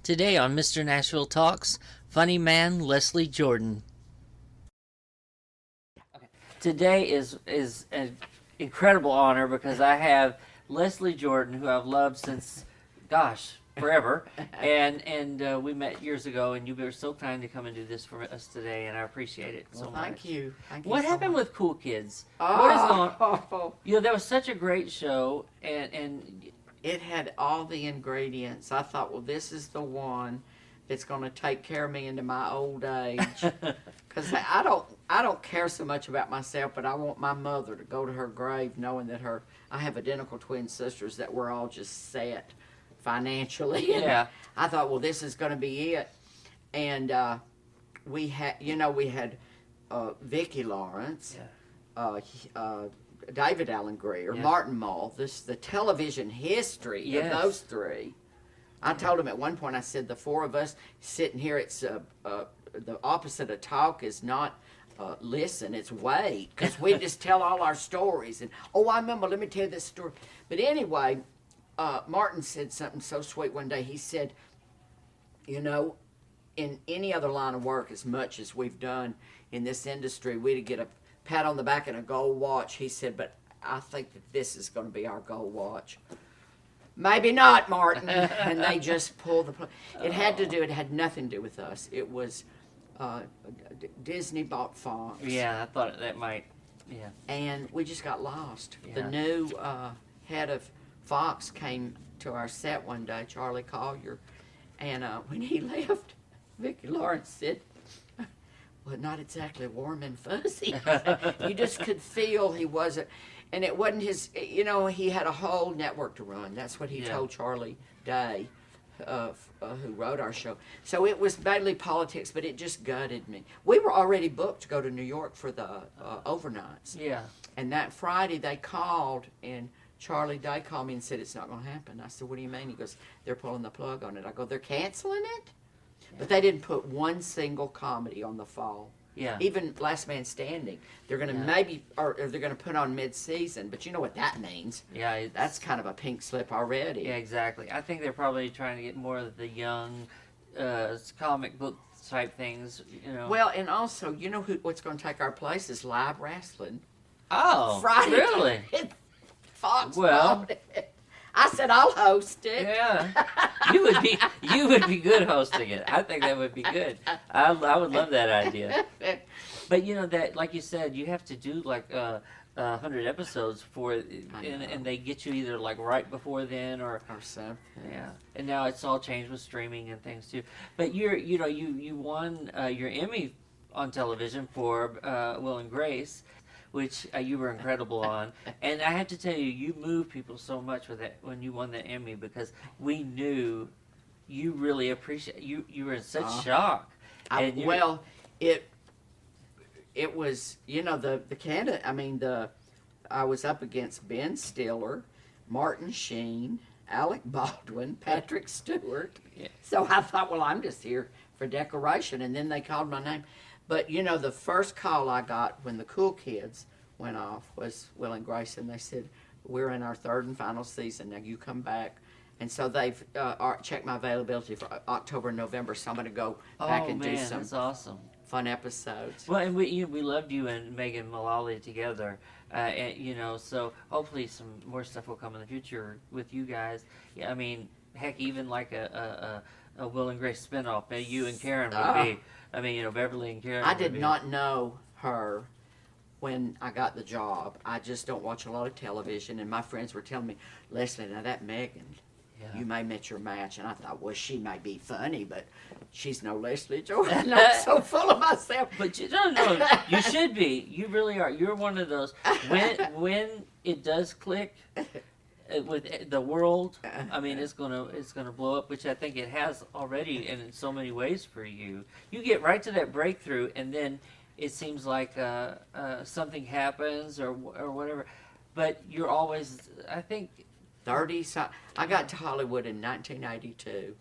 Today on Mr. Nashville Talks, funny man Leslie Jordan. Today is an incredible honor because I have Leslie Jordan, who I've loved since, gosh, forever, and we met years ago, and you were so kind to come and do this for us today, and I appreciate it so much. Thank you. What so happened much. with Cool Kids? Oh, What is going? You know, that was such a great show, and it had all the ingredients. I thought, well, this is the one that's going to take care of me into my old age. Because I don't care so much about myself, but I want my mother to go to her grave knowing that I have identical twin sisters that we're all just set financially. Yeah. I thought, well, this is going to be it. And we had Vicki Lawrence, David Allen Greer, Martin Mull, the television history of those three. I told him at one point, I said, the four of us sitting here, it's the opposite of talk is not listen, it's wait, because we just tell all our stories. And, oh, I remember, let me tell you this story. But anyway, Martin said something so sweet one day. He said, you know, in any other line of work, as much as we've done in this industry, we'd get a pat on the back and a gold watch. He said, but I think that this is going to be our gold watch. Maybe not, Martin. And they just pulled the plug. It had nothing to do with us. It was Disney bought Fox. yeah, I thought that might, yeah. And we just got lost. Yeah. The new head of Fox came to our set one day, Charlie Collier, and when he left, Vicki Lawrence said, well, not exactly warm and fuzzy. You just could feel he wasn't, and it wasn't his, you know, he had a whole network to run. That's what he told Charlie Day, who wrote our show. So it was badly politics, but it just gutted me. We were already booked to go to New York for the overnights. Yeah. And that Friday they called, and Charlie Day called me and said, it's not going to happen. I said, what do you mean? He goes, they're pulling the plug on it. I go, they're canceling it? But they didn't put one single comedy on the fall. Yeah. Even Last Man Standing. They're going to or they're going to put on mid-season, but you know what that means. Yeah. That's kind of a pink slip already. Yeah, exactly. I think they're probably trying to get more of the young comic book type things, you know. Well, and also, you know what's going to take our place is live wrestling. Oh, Friday. really? Fox. Well, I said I'll host it. yeah. You would be good hosting it. I think that would be good. I would love that idea. But you know that, like you said, you have to do like 100 episodes for it, and they get you either like right before then or something. Yeah. And now it's all changed with streaming and things too. But you won your Emmy on television for Will and Grace, which you were incredible on. And I have to tell you, you moved people so much with that when you won the Emmy, because we knew you really appreciate you. You were in such shock. It was, you know, the candidate. I mean, I was up against Ben Stiller, Martin Sheen, Alec Baldwin, Patrick Stewart. Yeah. So I thought, well, I'm just here for decoration. And then they called my name. But, you know, the first call I got when the Cool Kids went off was Will and Grace, and they said, we're in our third and final season. Now you come back. And so they've checked my availability for October and November, so I'm going to go back and do some that's awesome. fun episodes. Well, and we loved you and Megan Mullally together, and you know, so hopefully some more stuff will come in the future with you guys. Yeah, I mean, heck, even like a Will and Grace spinoff, maybe you and Karen would be. I mean, you know, Beverly and Karen. I did not know her when I got the job. I just don't watch a lot of television, and my friends were telling me, Leslie, now that Megan, you may met your match. And I thought, well, she may be funny, but she's no Leslie Jordan. I'm so full of myself. But you don't know. You should be. You really are. You're one of those. When it does click with the world, I mean, it's gonna blow up, which I think it has already, and in so many ways for you. You get right to that breakthrough, and then it seems like something happens or whatever. But you're always, I think. 30. I got to Hollywood in 1982.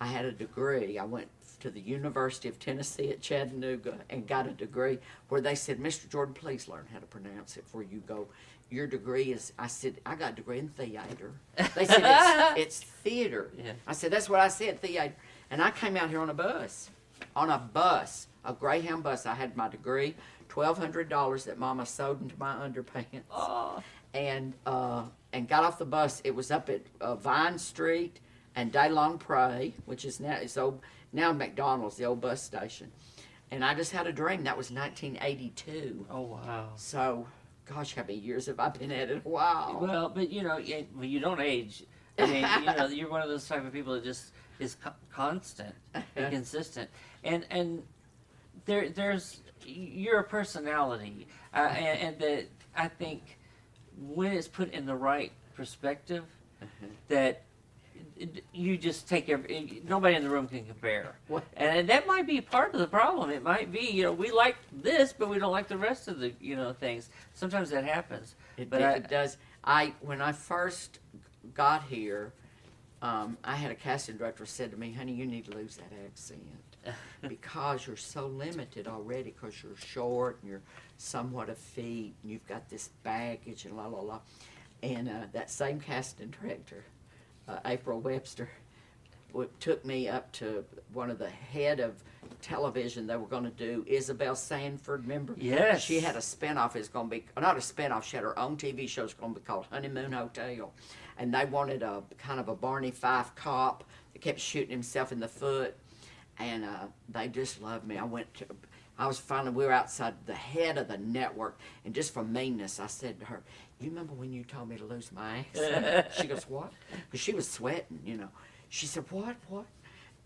I had a degree. I went to the University of Tennessee at Chattanooga and got a degree where they said, Mr. Jordan, please learn how to pronounce it before you go. Your degree is, I said, I got a degree in theater. They said, it's theater. Yeah. I said, that's what I said, theater. And I came out here on a bus, a Greyhound bus. I had my degree, $1,200 that Mama sewed into my underpants. Oh. And got off the bus. It was up at Vine Street and De Long Prairie, which is now McDonald's, the old bus station. And I just had a dream. That was 1982. Oh, wow. So, gosh, how many years have I been at it? Wow. Well, but you don't age. I mean, you're one of those type of people that just is constant and consistent. And you're a personality. And that I think when it's put in the right perspective, that you just take nobody in the room can compare. What? And that might be part of the problem. It might be, we like this, but we don't like the rest of the, things. Sometimes that happens. It does. When I first got here, I had a casting director said to me, honey, you need to lose that accent because you're so limited already because you're short and you're somewhat effete and you've got this baggage and la la la. And that same casting director, April Webster, took me up to one of the head of television. They were going to do Isabel Sanford, remember? Yes. She had a spinoff. It's going to be, not a spinoff, she had her own TV show. It's going to be called Honeymoon Hotel. And they wanted a kind of a Barney Fife cop that kept shooting himself in the foot. And they just loved me. We were outside the head of the network. And just for meanness, I said to her, you remember when you told me to lose my accent? She goes, what? Because she was sweating, She said, what?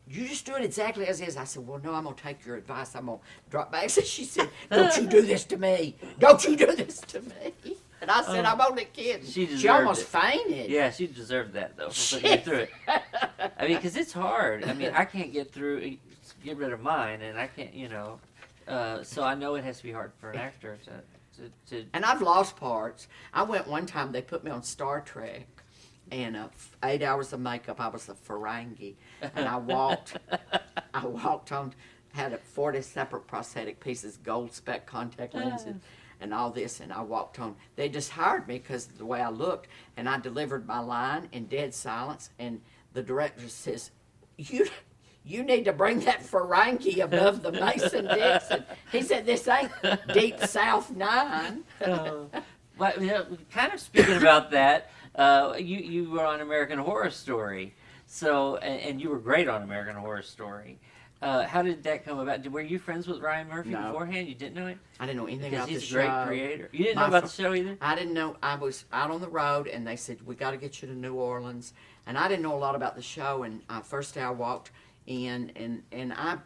You just do it exactly as is. I said, well, no, I'm going to take your advice. I'm going to drop my accent. She said, don't you do this to me. Don't you do this to me. And I said, I'm only kidding. She almost fainted. Yeah, she deserved that, though, for putting you through it. I mean, because it's hard. I mean, I can't get rid of mine, and I can't, so I know it has to be hard for an actor to And I've lost parts. I went one time, they put me on Star Trek, and 8 hours of makeup, I was a Ferengi. And I walked on, had 40 separate prosthetic pieces, gold spec contact lenses, and all this, and I walked on. They just hired me because of the way I looked, and I delivered my line in dead silence, and the director says, you need to bring that Ferengi above the Mason-Dixon. He said, this ain't Deep South 9. Well, kind of speaking about that, you were on American Horror Story, so and you were great on American Horror Story. How did that come about? Were you friends with Ryan Murphy beforehand? You didn't know him? I didn't know anything about the show. He's a great creator. You didn't know about the show either? I didn't know. I was out on the road, and they said, we got to get you to New Orleans. And I didn't know a lot about the show, and first day I walked in, and I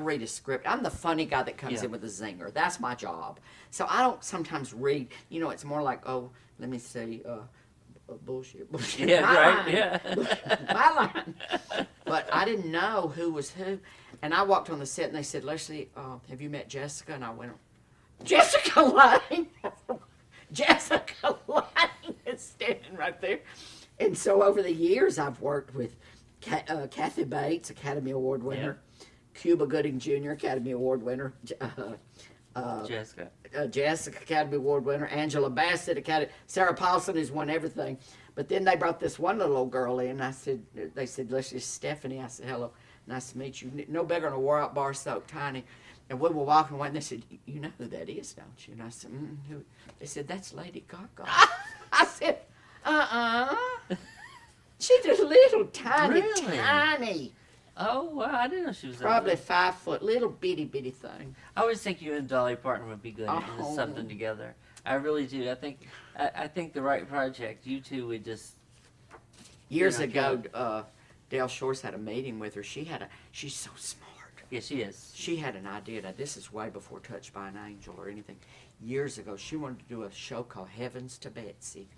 read a script. I'm the funny guy that comes in with a zinger. That's my job. So I don't sometimes read. It's more like, oh, let me see, bullshit. Yeah, my right. line. Yeah. My line. But I didn't know who was who. And I walked on the set, and they said, Leslie, have you met Jessica? And I went, Jessica Lange? Jessica Lange is standing right there. And so over the years, I've worked with Kathy Bates, Academy Award winner, Cuba Gooding Jr., Academy Award winner, Jessica, Academy Award winner, Angela Bassett, Sarah Paulson has won everything. But then they brought this one little old girl in. They said, this is Stephanie. I said, hello, nice to meet you. No bigger than a wore out bar soap, tiny. And we were walking away, and they said, you know who that is, don't you? And I said, who? They said, that's Lady Gaga. I said, She's just little, tiny, Really? tiny. Oh, wow, I didn't know she was Probably that 5 foot, little bitty thing. I always think you and Dolly Parton would be good in Oh. something together. I really do. I think the right project, you two would just... Years Yeah, ago, Dale Shores had a meeting with her. She's so smart. Yeah, she is. She had an idea. Now, this is way before Touched by an Angel or anything. Years ago, she wanted to do a show called Heavens to Betsy.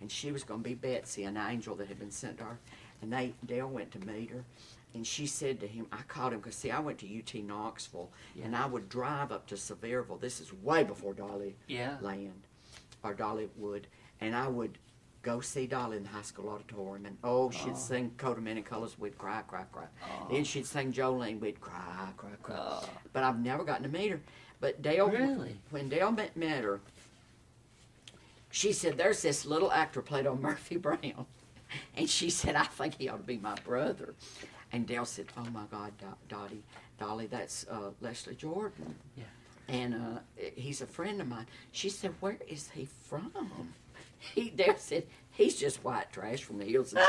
And she was going to be Betsy, an angel that had been sent to her. And Dale went to meet her. And she said to him, I called him, because see, I went to UT Knoxville, and I would drive up to Sevierville. This is way before Dolly land, or Dolly would. And I would go see Dolly in the high school auditorium, and she'd sing Coat of Many Colors, we'd cry, cry, cry. Then she'd sing Jolene, we'd cry, cry, cry. But I've never gotten to meet her. But Dale, when Dale met her, she said, there's this little actor played on Murphy Brown. And she said, I think he ought to be my brother. And Dale said, oh my God, Dolly, that's Leslie Jordan. Yeah. And he's a friend of mine. She said, where is he from? Dale said, he's just white trash from the hills of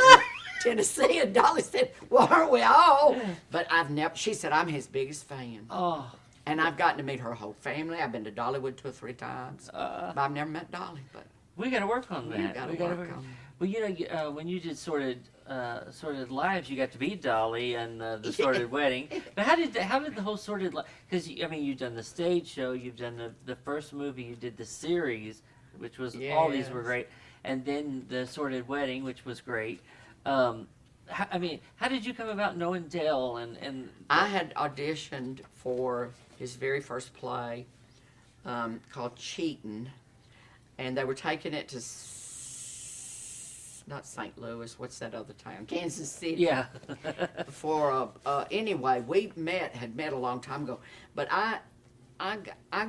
Tennessee. And Dolly said, well, aren't we all? But she said, I'm his biggest fan. Oh. And I've gotten to meet her whole family. I've been to Dollywood 2 or 3 times. But I've never met Dolly. But we got to work on that. We got to work on Well, when you did Sordid Lives, you got to meet Dolly and the Sordid Wedding. But how did the whole Sordid Lives? Because you've done the stage show, you've done the first movie, you did the series, which was all these were great, and then the Sordid Wedding, which was great. How did you come about knowing Dale and? I had auditioned for his very first play called Cheatin', and they were taking it to not St. Louis, what's that other town? Kansas City. Yeah. Anyway, had met a long time ago, but I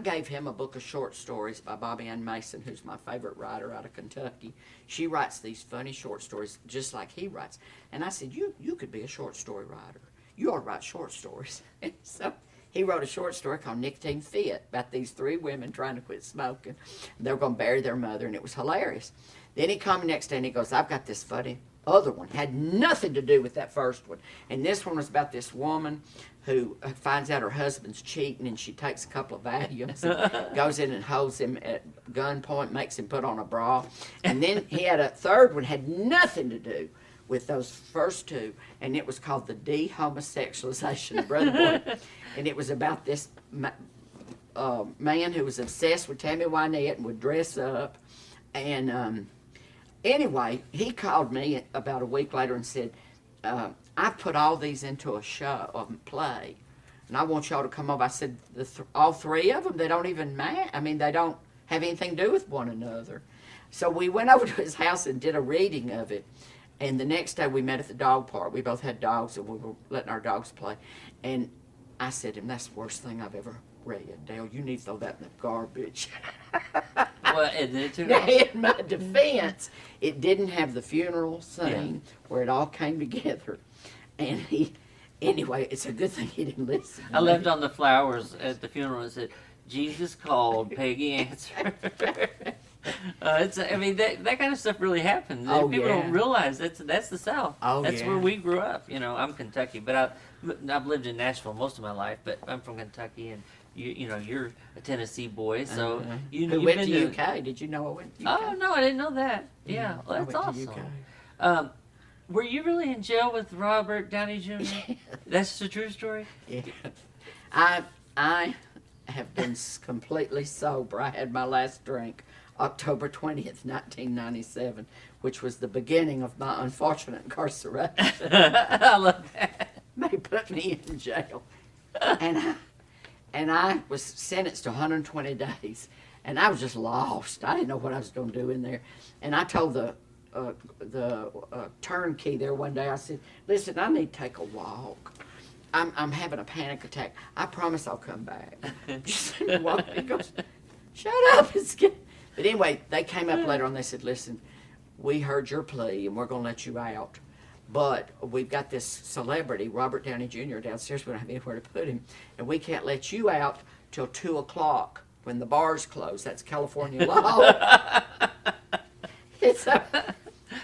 gave him a book of short stories by Bobby Ann Mason, who's my favorite writer out of Kentucky. She writes these funny short stories just like he writes. And I said, you could be a short story writer. You ought to write short stories. And so he wrote a short story called Nicotine Fit about these 3 women trying to quit smoking. They were going to bury their mother, and it was hilarious. Then he called me next day and he goes, I've got this funny other one. Had nothing to do with that first one. And this one was about this woman who finds out her husband's cheating, and she takes a couple of Valiums and goes in and holds him at gunpoint, makes him put on a bra. And then he had a third one, had nothing to do with those first 2, and it was called The De-Homosexualization of Brother Boy. And it was about this man who was obsessed with Tammy Wynette and would dress up. And anyway, he called me about a week later and said, I put all these into a play, and I want y'all to come over. I said, all 3 of them, they don't even match. I mean, they don't have anything to do with one another. So we went over to his house and did a reading of it. And the next day we met at the dog park. We both had dogs, and we were letting our dogs play. And I said to him, that's the worst thing I've ever read. Dale, you need to throw that in the garbage. Well, and then Now, in my defense, it didn't have the funeral scene where it all came together. And anyway, it's a good thing he didn't listen. I left on the flowers at the funeral and said, Jesus called, Peggy answered. That kind of stuff really happens. Oh, People don't realize that's the South. Oh, that's where we grew up. I'm Kentucky, but I've lived in Nashville most of my life, but I'm from Kentucky, and you're a Tennessee boy, so Who you've went been to UK? Did you know I went to UK? Oh no, I didn't know that. Yeah, well, I that's went to awesome. UK. Were you really in jail with Robert Downey Jr.? That's the true story. Yeah. I have been completely sober. I had my last drink October 20th, 1997, which was the beginning of my unfortunate incarceration. I love that. They put me in jail. And I was sentenced to 120 days. And I was just lost. I didn't know what I was going to do in there. And I told the turnkey there one day, I said, listen, I need to take a walk. I'm having a panic attack. I promise I'll come back. Just walk. He goes, shut up. It's good. But anyway, they came up later on. They said, listen, we heard your plea, and we're going to let you out. But we've got this celebrity, Robert Downey Jr., downstairs. We don't have anywhere to put him. And we can't let you out till 2 o'clock when the bars close. That's California law.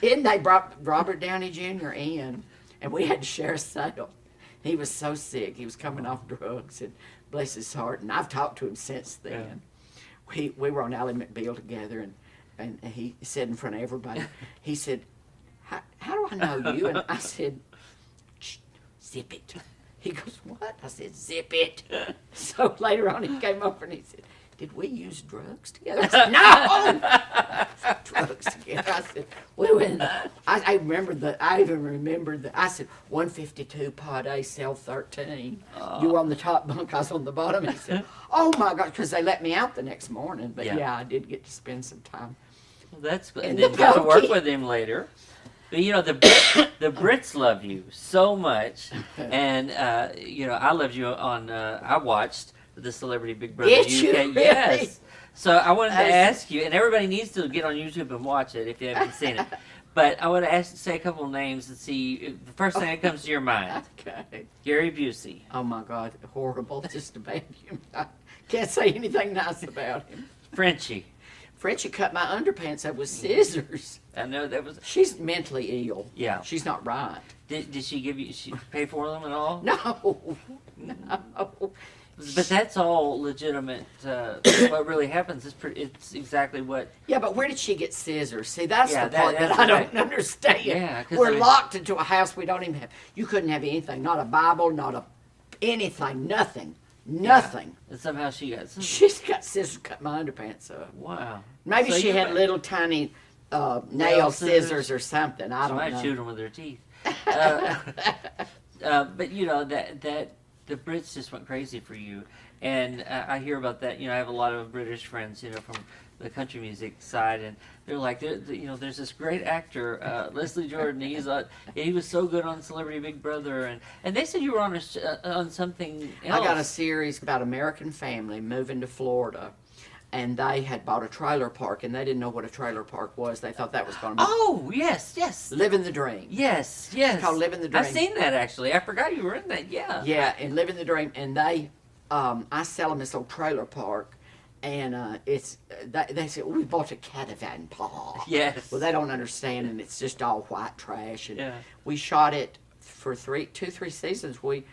Then they brought Robert Downey Jr. in, and we had to share a cell. He was so sick. He was coming off drugs, and bless his heart. And I've talked to him since then. Yeah. We were on Ally McBeal together, and he said in front of everybody, he said, how do I know you? And I said, zip it. He goes, what? I said, zip it. So later on he came over and he said, did we use drugs together? I said, no! Drugs together. I said, we went. I even remembered I said, 152 Pod A, cell 13. You were on the top bunk, I was on the bottom. And he said, oh my God, because they let me out the next morning. But yeah, I did get to spend some time. Well, that's good. And then got to work with him later. But the Brits love you so much, and I loved you on. I watched the Celebrity Big Brother UK. Did you really? Yes. So I wanted to ask you, and everybody needs to get on YouTube and watch it if you haven't seen it. But I want to say a couple of names and see if the first thing that comes to your mind. Okay. Gary Busey. Oh my God, horrible. Just a bad human. I can't say anything nice about him. Frenchie. Frenchie cut my underpants up with scissors. I know that was. She's mentally ill. Yeah. She's not right. Did she give you? She pay for them at all? No. No. But that's all legitimate. What really happens is it's exactly what. Yeah, but where did she get scissors? See, that's Yeah, the part that's that I right. don't understand. Yeah, 'cause we're I mean- locked into a house we don't even have. You couldn't have anything, not a Bible, not a anything, nothing, nothing. And somehow she got. She's got scissors to cut my underpants up. Wow. Maybe So she you had might- little tiny nail Nail scissors or something. I She don't might know. shoot them with her teeth. But you know that the Brits just went crazy for you, and I hear about that. You know, I have a lot of British friends. You know, from the country music side, and they're like, you know, there's this great actor, Leslie Jordan. He was so good on Celebrity Big Brother, and they said you were on something else. I got a series about American family moving to Florida, and they had bought a trailer park, and they didn't know what a trailer park was. They thought that was going to be Oh yes. living the dream. Yes. It's called Living the Dream. I've seen that actually. I forgot you were in that. Yeah. Yeah, and living the dream. And they, I sell them this old trailer park, and they said, we bought a caravan park. Yes. Well, they don't understand, and it's just all white trash. And Yeah. we shot it for 3 seasons. We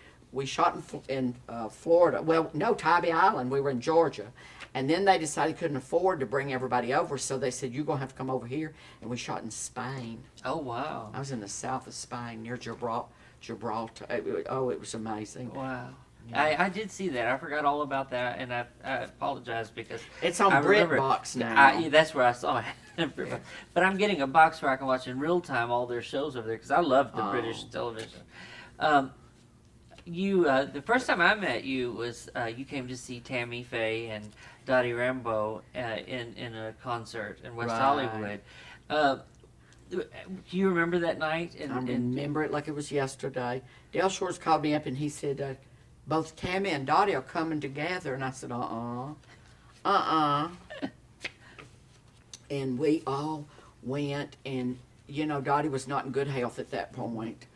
shot in Florida. Well, no, Tybee Island. We were in Georgia. And then they decided they couldn't afford to bring everybody over, so they said, you're going to have to come over here. And we shot in Spain. Oh wow. I was in the south of Spain, near Gibraltar. It was amazing. Wow. I did see that. I forgot all about that, and I apologize because It's on I remember- BritBox now. Yeah, that's where I saw it. But I'm getting a box where I can watch in real time all their shows over there because I love the British television. The first time I met you was you came to see Tammy Faye and Dottie Rambo in a concert in West Right. Hollywood. Do you remember that night? I remember it like it was yesterday. Dale Shores called me up and he said, both Tammy and Dottie are coming together. And I said, And we all went, and, you know, Dottie was not in good health at that point.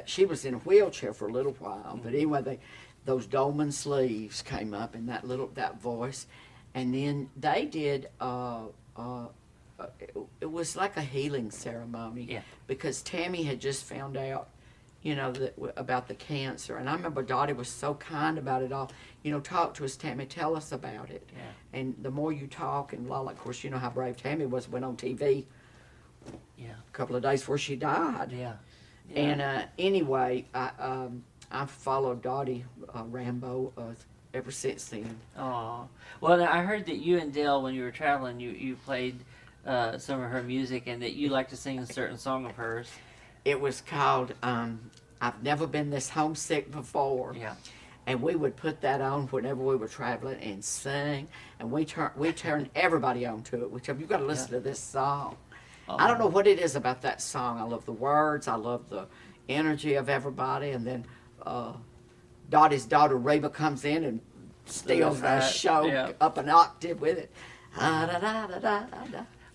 She was in a wheelchair for a little while. But anyway, those dolman sleeves came up in that voice. And then they did, it was like a healing ceremony. Yeah. Because Tammy had just found out, you know, about the cancer. And I remember Dottie was so kind about it all. You know, talk to us, Tammy, tell us about it. Yeah. And the more you talk, and Lala, of course, you know how brave Tammy was, went on TV Yeah. a couple of days before she died. Yeah. And anyway, I've followed Dottie Rambo ever since then. Oh, well, now, I heard that you and Dale, when you were traveling, you played some of her music, and that you like to sing a certain song of hers. It was called I've Never Been This Homesick Before. Yeah. And we would put that on whenever we were traveling and sing. And we turned everybody on to it. Which you've got to listen to this song. I don't know what it is about that song. I love the words. I love the energy of everybody. And then Dottie's daughter Reba comes in and steals the show up an octave with it.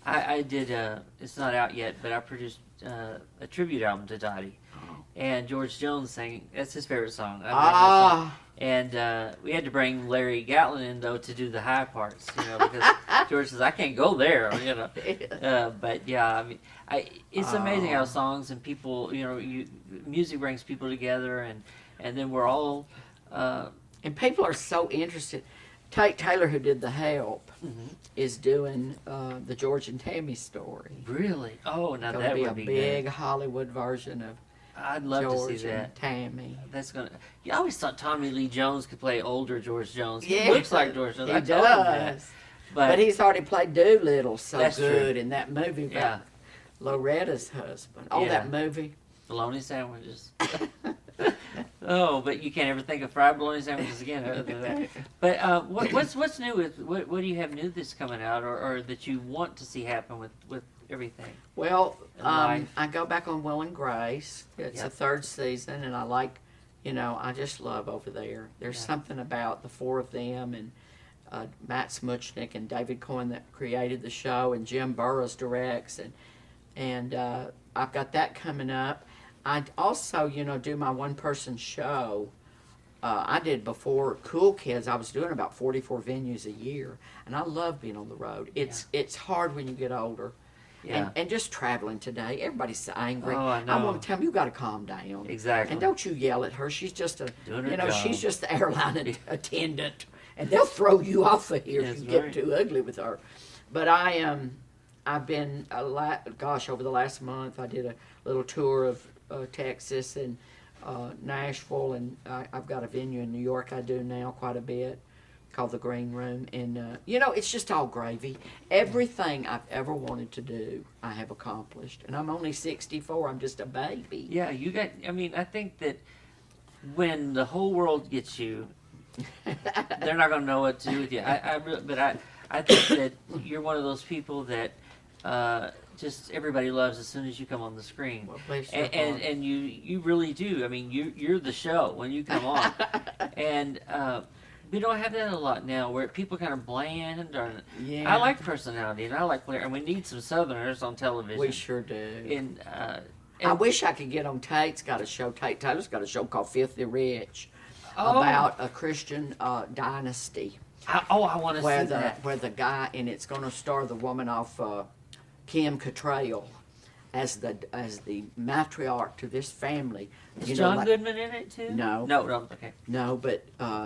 I did, it's not out yet, but I produced a tribute album to Dottie. And George Jones sang, that's his favorite song. I love that song. And we had to bring Larry Gatlin in, though, to do the high parts, you know, because George says, I can't go there, you know. But, yeah, I mean, it's amazing how songs and people, you know, music brings people together, and then we're all... and people are so interested. Tate Taylor, who did The Help, is doing the George and Tammy story. Really? Oh, now It's that going would to be be a big good. Hollywood version of I'd love George to see that. and Tammy. That's gonna. Yeah, I always thought Tommy Lee Jones could play older George Jones. He Yeah, looks like George Jones. He I told him that. does. But, But he's already played Doolittle so That's good true. in that movie about Yeah. Loretta's husband. Oh, Yeah. that movie. bologna sandwiches. Oh, but you can't ever think of fried bologna sandwiches again other than that. But what's new with what do you have new that's coming out, or that you want to see happen with everything? Well, In life. I go back on Will and Grace. It's Yep. the third season, and I like, you know, I just love over there. There's Yeah. something about the four of them, and Matt Smuchnick and David Cohen that created the show, and Jim Burrows directs, and and I've got that coming up. I also, do my one-person show. I did before Cool Kids. I was doing about 44 venues a year, and I love being on the road. It's hard when you get older. Yeah. And just traveling today, everybody's so angry. Oh, I know. I want to tell them, you got to calm down. Exactly. And don't you yell at her. She's just Doing her job. she's just the airline attendant, and they'll throw you off of here if That's you get right. too ugly with her. But I've been over the last month, I did a little tour of Texas and Nashville, and I've got a venue in New York I do now quite a bit, called the Green Room, and it's just all gravy. Everything I've ever wanted to do, I have accomplished, and I'm only 64. I'm just a baby. Yeah, I think that when the whole world gets you, they're not going to know what to do with you. I think that you're one of those people that just everybody loves as soon as you come on the screen. Well, bless your heart. And you really do. I mean, you're the show when you come on, and we don't have that a lot now, where people kind of bland. Or Yeah. I like personality, and I like flair, and we need some Southerners on television. We sure do. And I wish I could get on Tate's got a show. Tate Taylor's got a show called Filthy Rich Oh. about a Christian dynasty. I want to see that. Where the guy, and it's going to star the woman off Kim Cattrall as the matriarch to this family. Is John Goodman in it too? No. No, okay. No, but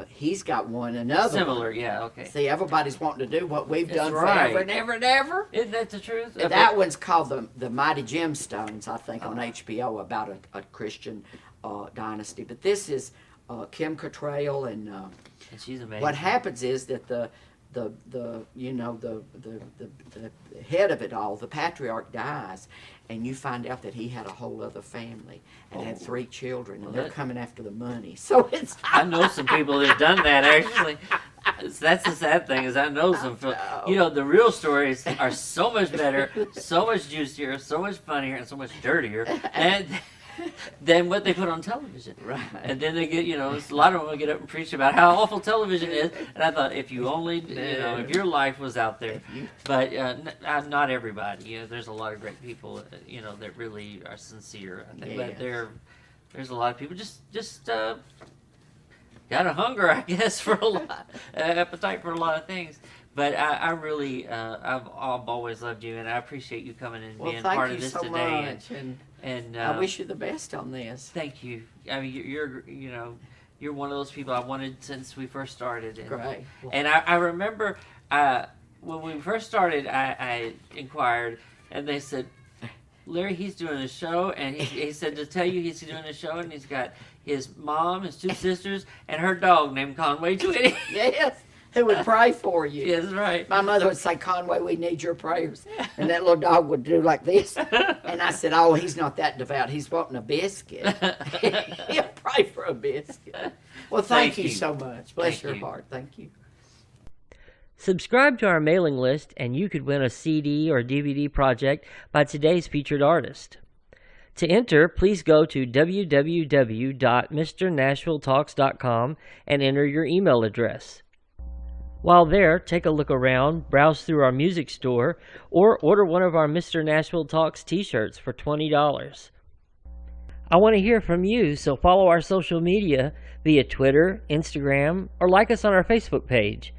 he's got another Similar, one. yeah, okay. See, everybody's wanting to do what we've That's done right. forever and ever and ever. Isn't that the truth? And that one's called the Mighty Gemstones, I think, on HBO, about a Christian dynasty. But this is Kim Cattrall, and And she's amazing. what happens is that the head of it all, the patriarch, dies, and you find out that he had a whole other family and had 3 children, and Well, they're that- coming after the money. So it's I know some people that have done that, actually. That's the sad thing, is I know some folks. The real stories are so much better, so much juicier, so much funnier, and so much dirtier than what they put on television. Right. And then they get, a lot of them will get up and preach about how awful television is. And I thought, if you only, if your life was out there. But not everybody. There's a lot of great people, that really are sincere. I think. But there's a lot of people just got a hunger, I guess, for a lot, appetite for a lot of things. But I really, I've always loved you, and I appreciate you coming and being part of this so today. much, And I wish you the best on this. thank you. I mean, you're one of those people I wanted since we first started. And, Great. And I remember when we first started, I inquired, and they said, Larry, he's doing a show, and he said to tell you he's doing a show, and he's got his mom, his 2 sisters, and her dog named Conway Twitty. Yes, who would pray for you. Yes, right. My mother would say, Conway, we need your prayers. And that little dog would do like this. And I said, oh, he's not that devout. He's wanting a biscuit. He'll pray for a biscuit. Well, thank you so much. Bless Thank your you. heart. Thank you. Subscribe to our mailing list, and you could win a CD or DVD project by today's featured artist. To enter, please go to www.mrnashvilletalks.com and enter your email address. While there, take a look around, browse through our music store, or order one of our Mr. Nashville Talks t-shirts for $20. I want to hear from you, so follow our social media via Twitter, Instagram, or like us on our Facebook page.